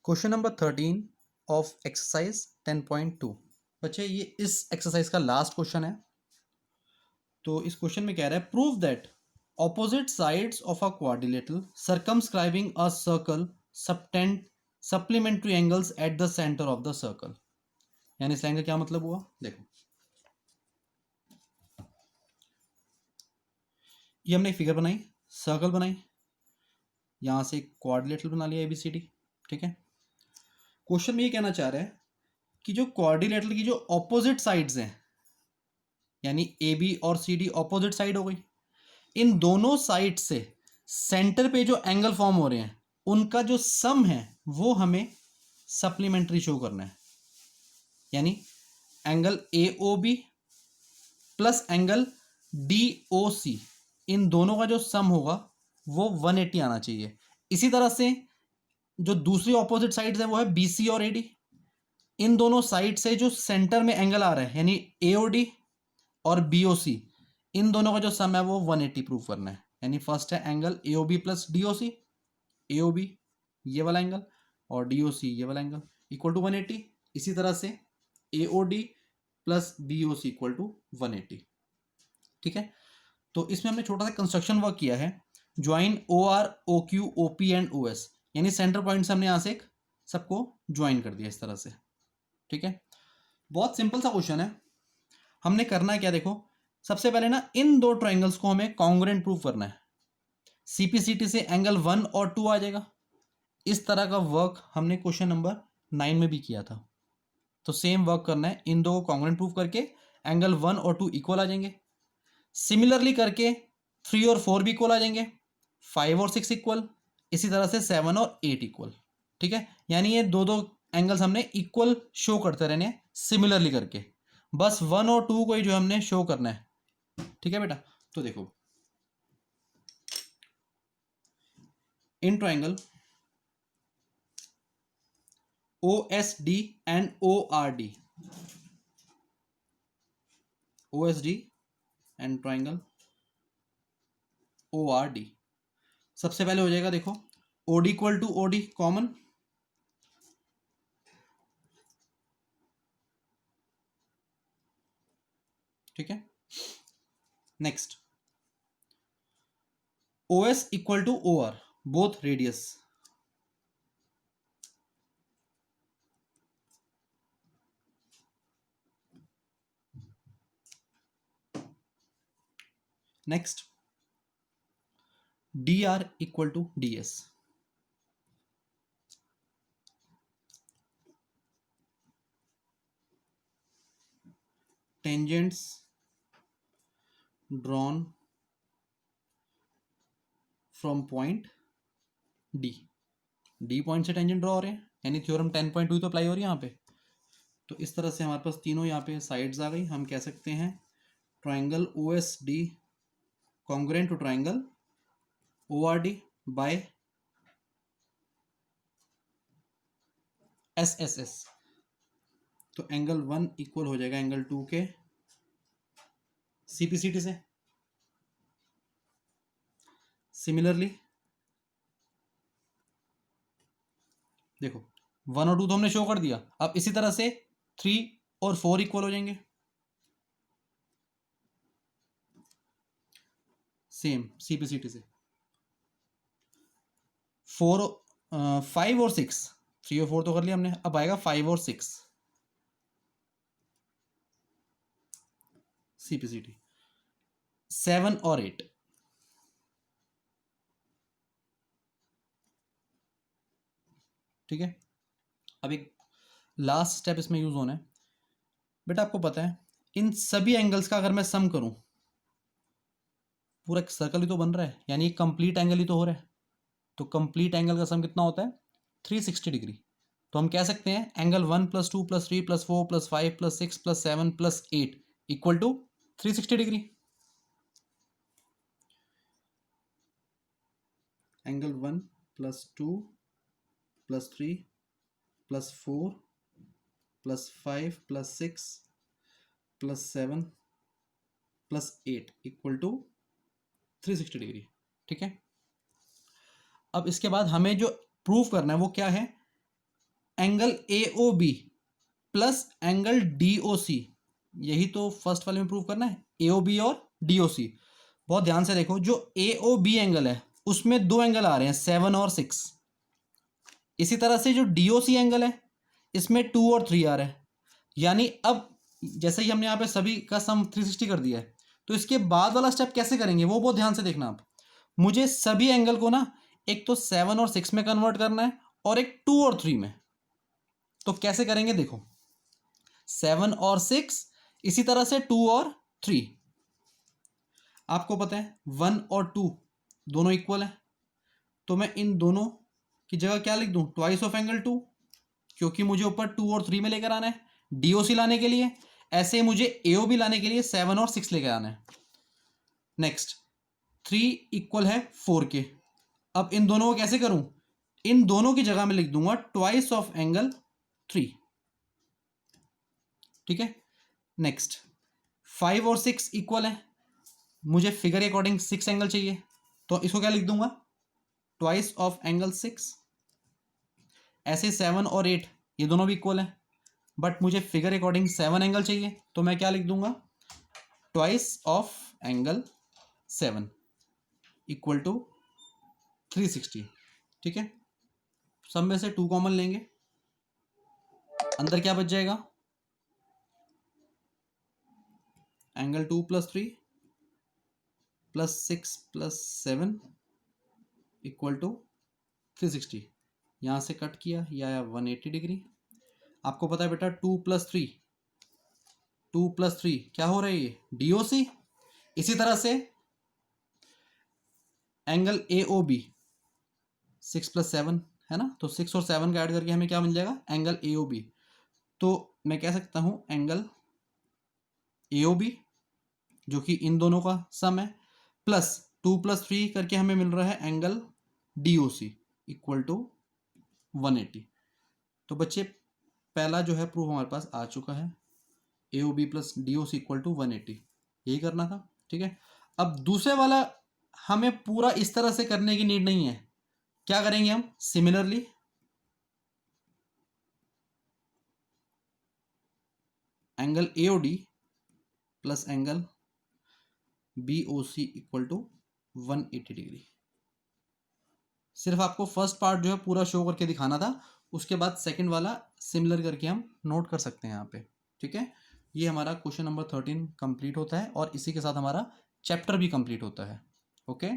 Question number 13 of exercise 10.2। बच्चे ये इस एक्सरसाइज का लास्ट क्वेश्चन है। तो इस क्वेश्चन में कह रहा है prove that opposite sides of a quadrilateral circumscribing a circle subtend supplementary angles at the centre of the circle. यानी इस लाइन का क्या मतलब हुआ, देखो ये हमने एक फिगर बनाई, सर्कल बनाई, यहां से क्वाड्रिलेटरल बना लिया एबीसीडी। ठीक है, क्वेश्चन में ये कहना चाह रहा है कि जो क्वाड्रिलेटरल की जो ऑपोजिट साइड्स हैं, यानी ए बी और सी डी ऑपोजिट साइड हो गई, इन दोनों साइड से सेंटर पे जो एंगल फॉर्म हो रहे हैं उनका जो सम है वो हमें सप्लीमेंट्री शो करना है। यानी angle A O B plus angle D O C, इन दोनों का जो सम होगा वो 180 आना चाहिए। इसी तरह से जो दूसरी ऑपोजिट साइड्स है वो है बी सी और ए डी। इन दोनों साइड से जो सेंटर में एंगल आ रहा है यानी ए ओ डी और बी ओ सी, इन दोनों का जो सम है वो 180 प्रूव करना है। यानी फर्स्ट है angle A O B plus D O C, A O B ये वाला एंगल और डी ओ सी ये वाला एंगल इक्वल टू 180। इसी तरह से A O D plus B O C equal to 180। ठीक है, तो इसमें हमने छोटा सा कंस्ट्रक्शन वर्क किया है, join O R O Q O P and O S, यानी सेंटर पॉइंट से हमने यहाँ से सबको ज्वाइन कर दिया इस तरह से। ठीक है, बहुत सिंपल सा क्वेश्चन है। हमने करना है क्या, देखो सबसे पहले ना इन दो ट्राइंगल्स को हमें कॉन्ग्रुएंट प्रूव करना है। सीपीसीटी से एंगल 1 और 2 आ जाएगा। इस तरह का वर्क हमने क्वेश्चन नंबर 9 में भी किया था। तो सेम वर्क करना है, इन दो को कॉन्ग्रुएंट प्रूव करके एंगल 1 और 2 इक्वल आ जाएंगे। सिमिलरली करके 3 और 4 भी इक्वल आ जाएंगे, 5 और 6 इक्वल, इसी तरह से 7 और 8 इक्वल। ठीक है, यानी ये दो दो एंगल्स हमने इक्वल शो करते रहने सिमिलरली करके, बस 1 और 2 को ही जो हमने शो करना है। ठीक है बेटा, तो देखो in triangle O S D and O R D, O S D and triangle O R D, सबसे पहले हो जाएगा देखो O D equal to O D common, ठीक है। Next O S equal to O R, both radius, next D R equal to D S, tangents drawn from point D, D point से tangent draw हो रहे हैं, यानी theorem 10.2 तो apply हो रही है यहाँ पे। तो इस तरह से हमारे पास तीनों यहाँ पे साइड्स आ गई। हम कह सकते हैं triangle O S D congruent to triangle O R D by S S S. तो एंगल 1 इक्वल हो जाएगा एंगल 2 के सीपीसीटी से। सिमिलरली देखो 1 और 2 तो हमने शो कर दिया, अब इसी तरह से 3 और 4 इक्वल हो जाएंगे, सेम सीपीसीटी से। 5 और 6, 3 और 4 तो कर लिया हमने, अब आएगा 5 और 6 सीपीसीटी, 7 और 8। ठीक है, अब एक लास्ट स्टेप इसमें यूज होना है। बेटा आपको पता है इन सभी एंगल्स का अगर मैं सम करूं, पूरा एक सर्कल ही तो बन रहा है, यानी कंप्लीट एंगल ही तो हो रहा है। तो कंप्लीट एंगल का सम कितना होता है 360 डिग्री। तो हम कह सकते हैं angle 1 plus 2 plus 3 plus 4 plus 5 plus 6 plus 7 plus 8 equal to 360 degree. Angle 1 plus 2 plus 3 plus 4 plus 5 plus 6 plus 7 plus 8 equal to 360 degree. ठीक है, अब इसके बाद हमें जो प्रूफ करना है वो क्या है, angle AOB plus angle DOC, यही तो फर्स्ट वाले में प्रूव करना है, AOB और DOC। बहुत ध्यान से देखो, जो AOB एंगल है उसमें दो एंगल आ रहे हैं 7 और 6। इसी तरह से जो DOC एंगल है इसमें 2 और 3 आ रहा है। यानी अब जैसे ही हमने यहाँ पे सभी का सम 360 कर दिया है, तो इसके बाद वाला स्टेप कैसे करेंगे वो बहुत ध्यान से देखना आप। मुझे सभी एंगल को ना एक तो 7 और 6 में कन्वर्ट करना है और एक 2 और 3 में। तो कैसे करेंगे देखो, 7 और 6, इसी तरह से 2 और 3। आपको पता है 1 और 2 दोनों इक्वल है, तो मैं इन दोनों की जगह क्या लिख दूं, ट्वाइस ऑफ एंगल 2, क्योंकि मुझे ऊपर 2 और 3 में लेकर आना है DOC लाने के लिए। ऐसे ही मुझे AOB लाने के लिए 7 और 6 लेकर आना है। नेक्स्ट 3 इक्वल है 4 के। अब इन दोनों को कैसे करूं, इन दोनों की जगह में लिख दूंगा ट्वाइस ऑफ एंगल 3, ठीक है। नेक्स्ट 5 और 6 इक्वल है, मुझे फिगर के अकॉर्डिंग 6 एंगल चाहिए, तो इसको क्या लिख दूंगा, ट्वाइस ऑफ एंगल 6। ऐसे 7 और 8 ये दोनों भी इक्वल है, बट मुझे फिगर अकॉर्डिंग 7 एंगल चाहिए, तो मैं क्या लिख दूंगा, twice of angle 7 equal to 360, ठीक है। सब में से 2 कॉमन लेंगे, अंदर क्या बच जाएगा, angle 2 plus 3 plus 6 plus 7 equal to 360। यहाँ से कट किया, यह आया 180 डिग्री। आपको पता है बेटा 2 प्लस 3 क्या हो रहा है, ये DOC। इसी तरह से एंगल AOB 6 प्लस 7 है ना, तो 6 और 7 का ऐड करके हमें क्या मिल जाएगा, एंगल AOB। तो मैं कह सकता हूं एंगल AOB जो कि इन दोनों का सम है, प्लस 2 प्लस 3 करके हमें मिल रहा है एंगल DOC इक्वल टू 180। तो बच्चे पहला जो है प्रूफ हमारे पास आ चुका है, AOB plus DOC equal to 180, यही करना था, ठीक है। अब दूसरे वाला हमें पूरा इस तरह से करने की नीड नहीं है। क्या करेंगे हम, similarly angle AOD plus angle BOC equal to 180 degree. सिर्फ आपको फर्स्ट पार्ट जो है पूरा शो करके दिखाना था, उसके बाद सेकंड वाला सिमिलर करके हम नोट कर सकते हैं यहाँ पे, ठीक है। ये हमारा क्वेश्चन नंबर 13 कंप्लीट होता है और इसी के साथ हमारा चैप्टर भी कंप्लीट होता है। ओके।